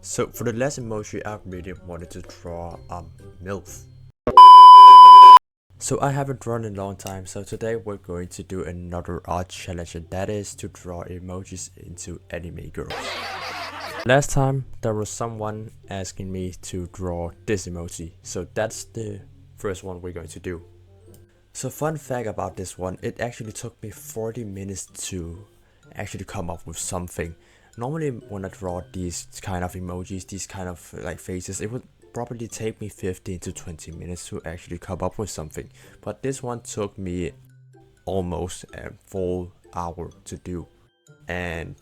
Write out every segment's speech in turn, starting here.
So for the last emoji, I really wanted to draw a MILF. So I haven't drawn in a long time, so today we're going to do another art challenge, and that is to draw emojis into anime girls. Last time there was someone asking me to draw this emoji, so that's the first one we're going to do. So fun fact about this one, it actually took me 40 minutes to actually come up with something. Normally when I draw these kind of emojis, these kind of like faces, it would probably take me 15 to 20 minutes to actually come up with something. But this one took me almost a full hour to do. And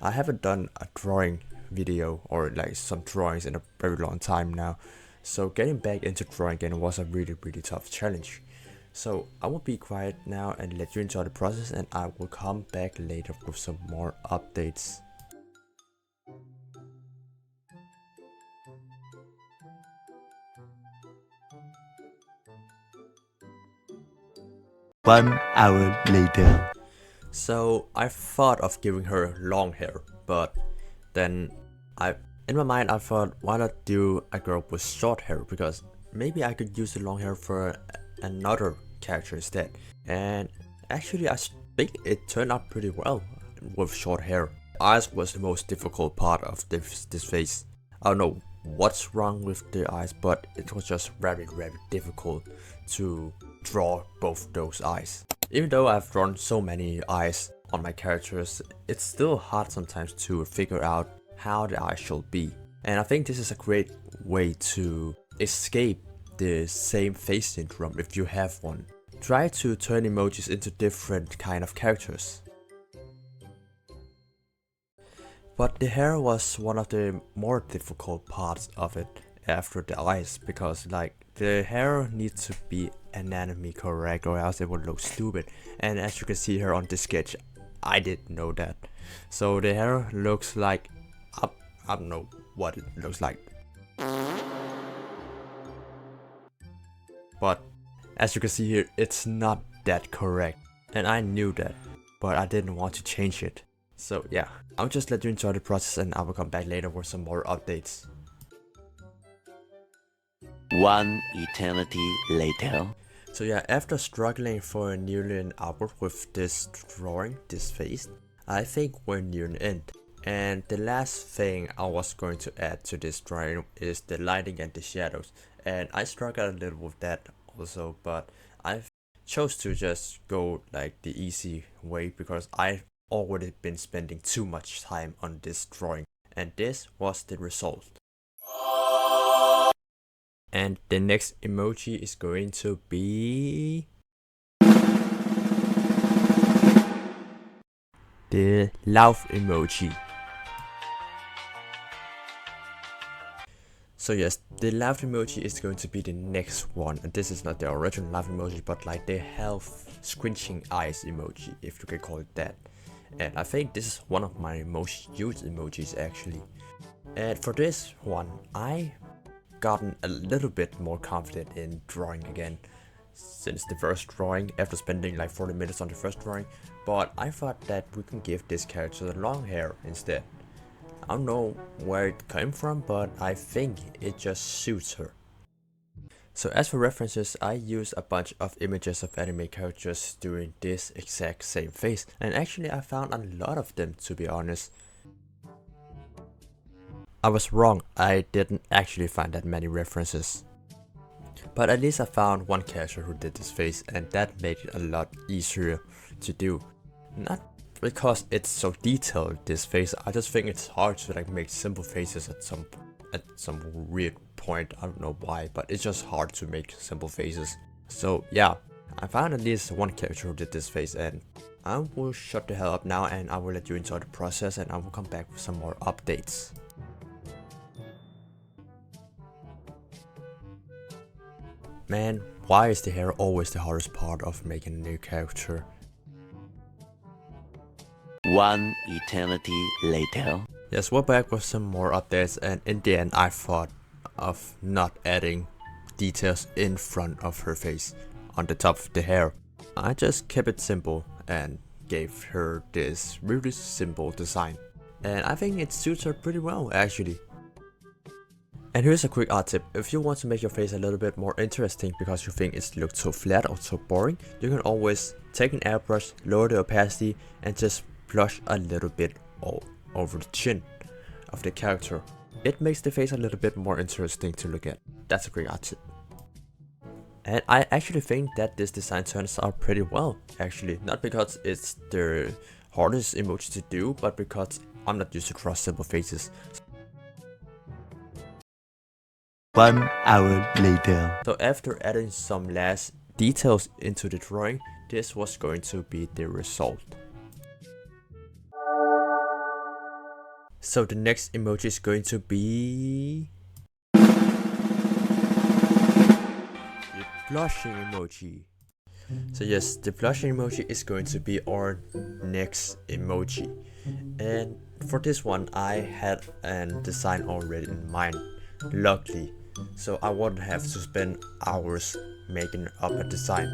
I haven't done a drawing video or like some drawings in a very long time now. So getting back into drawing again was a really tough challenge. So I will be quiet now and let you enjoy the process, and I will come back later with some more updates. One hour later. So I thought of giving her long hair, but then in my mind I thought, why not do a girl with short hair, because maybe I could use the long hair for another character instead. And actually I think it turned out pretty well with short hair. Eyes was the most difficult part of this face. I don't know what's wrong with the eyes, but it was just very difficult to draw both those eyes. Even though I've drawn so many eyes on my characters, it's still hard sometimes to figure out how the eyes should be. And I think this is a great way to escape the same face syndrome if you have one. Try to turn emojis into different kind of characters. But the hair was one of the more difficult parts of it after the eyes, because like the hair needs to be anatomy correct or else it would look stupid. And as you can see here on this sketch, I didn't know that. So the hair looks like, I don't know what it looks like. But as you can see here, it's not that correct. And I knew that, but I didn't want to change it. So yeah, I'll just let you enjoy the process and I will come back later with some more updates. One eternity later. So yeah, after struggling for nearly an hour with this drawing, this face, I think we're near the end. And the last thing I was going to add to this drawing is the lighting and the shadows. And I struggled a little with that also, but I chose to just go like the easy way because I've already been spending too much time on this drawing. And this was the result. And the next emoji is going to be the laugh emoji. So yes, the laugh emoji is going to be the next one, and this is not the original laugh emoji, but like the half squinching eyes emoji, if you can call it that. And I think this is one of my most used emojis actually. And for this one, I gotten a little bit more confident in drawing again since the first drawing, after spending like 40 minutes on the first drawing. But I thought that we can give this character long hair instead. I don't know where it came from, but I think it just suits her. So as for references, I used a bunch of images of anime characters doing this exact same face, and actually I found a lot of them, to be honest. I was wrong, I didn't actually find that many references. But at least I found one character who did this face, and that made it a lot easier to do. Not because it's so detailed, this face, I just think it's hard to like make simple faces at some weird point. I don't know why, but it's just hard to make simple faces. So yeah, I found at least one character who did this face, and I will shut the hell up now and I will let you enjoy the process, and I will come back with some more updates. Man, why is the hair always the hardest part of making a new character? One eternity later. Yes, we're back with some more updates, and in the end I thought of not adding details in front of her face on the top of the hair. I just kept it simple and gave her this really simple design. And I think it suits her pretty well actually. And here's a quick art tip. If you want to make your face a little bit more interesting because you think it looks so flat or so boring, you can always take an airbrush, lower the opacity, and just blush a little bit all over the chin of the character. It makes the face a little bit more interesting to look at. That's a great art tip. And I actually think that this design turns out pretty well, actually. Not because it's the hardest emoji to do, but because I'm not used to draw simple faces. 1 hour later. So after adding some last details into the drawing, this was going to be the result. So the next emoji is going to be the blushing emoji. So yes, the blushing emoji is going to be our next emoji. And for this one, I had a design already in mind, luckily. So I wouldn't have to spend hours making up a design.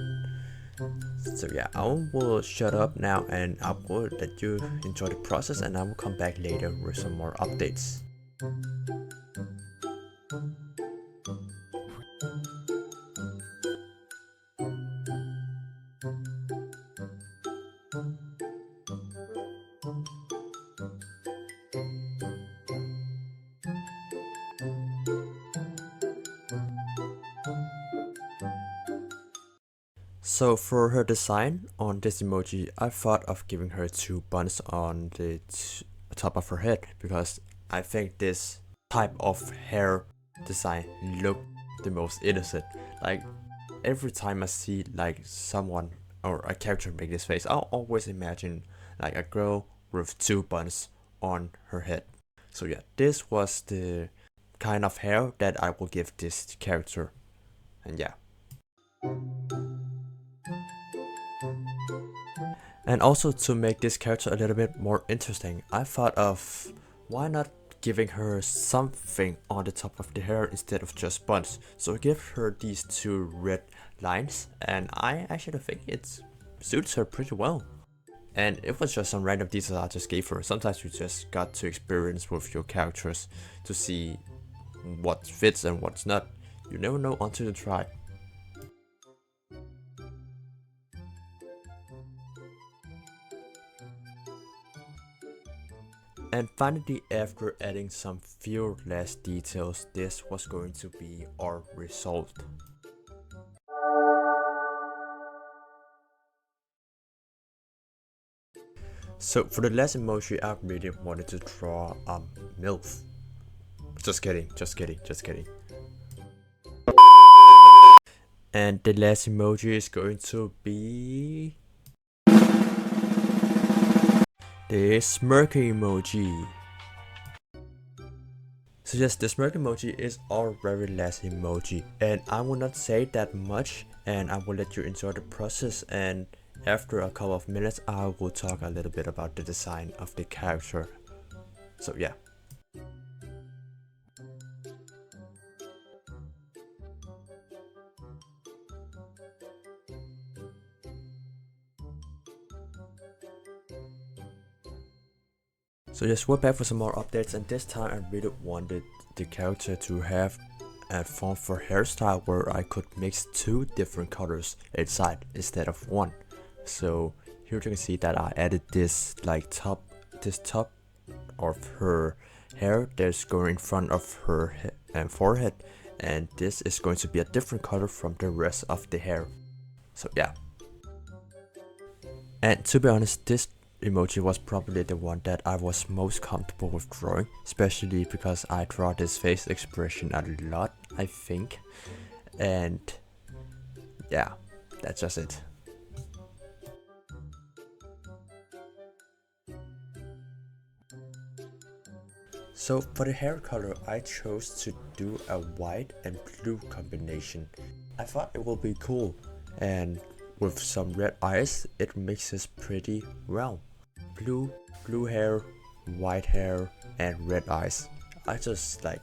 So yeah, I will shut up now and I will let you enjoy the process, and I will come back later with some more updates. So for her design on this emoji, I thought of giving her 2 buns on the top of her head, because I think this type of hair design look the most innocent. Like every time I see like someone or a character make this face, I'll always imagine like a girl with 2 buns on her head. So yeah, this was the kind of hair that I will give this character, and yeah. And also, to make this character a little bit more interesting, I thought of why not giving her something on the top of the hair instead of just buns. So I give her these 2 red lines, and I actually think it suits her pretty well. And it was just some random details I just gave her. Sometimes you just got to experience with your characters to see what fits and what's not. You never know until you try. And finally, after adding some few last details, this was going to be our result. So for the last emoji, I really wanted to draw a MILF. Just kidding, just kidding, just kidding. And the last emoji is going to be the smirking emoji. So yes, the smirk emoji is our very last emoji, and I will not say that much, and I will let you enjoy the process, and after a couple of minutes I will talk a little bit about the design of the character. So yeah. So yes, we're back for some more updates, and this time I really wanted the character to have a form for hairstyle where I could mix 2 different colors inside instead of 1. So here you can see that I added this like top of her hair that's going in front of her forehead, and this is going to be a different color from the rest of the hair. So yeah. And to be honest, this emoji was probably the one that I was most comfortable with drawing, especially because I draw this face expression a lot, I think. And yeah, that's just it. So for the hair color, I chose to do a white and blue combination. I thought it would be cool, and with some red eyes, it mixes pretty well. Blue hair, white hair, and red eyes. I just like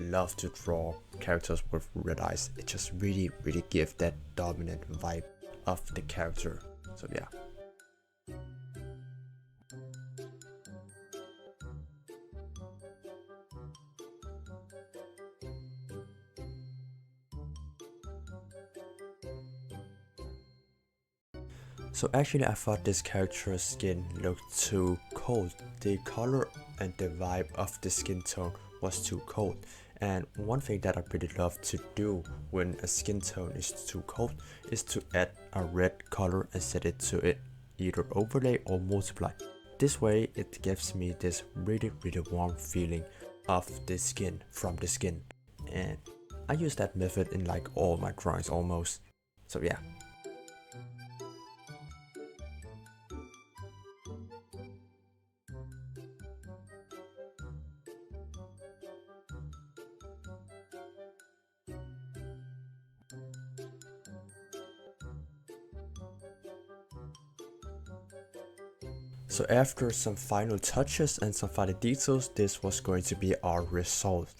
love to draw characters with red eyes. It just really gives that dominant vibe of the character. So yeah. So actually I thought this character's skin looked too cold. The color and the vibe of the skin tone was too cold. And one thing that I pretty love to do when a skin tone is too cold is to add a red color and set it to it, either overlay or multiply. This way it gives me this really warm feeling of the skin from the skin. And I use that method in like all my drawings almost. So yeah. So after some final touches and some final details, this was going to be our result.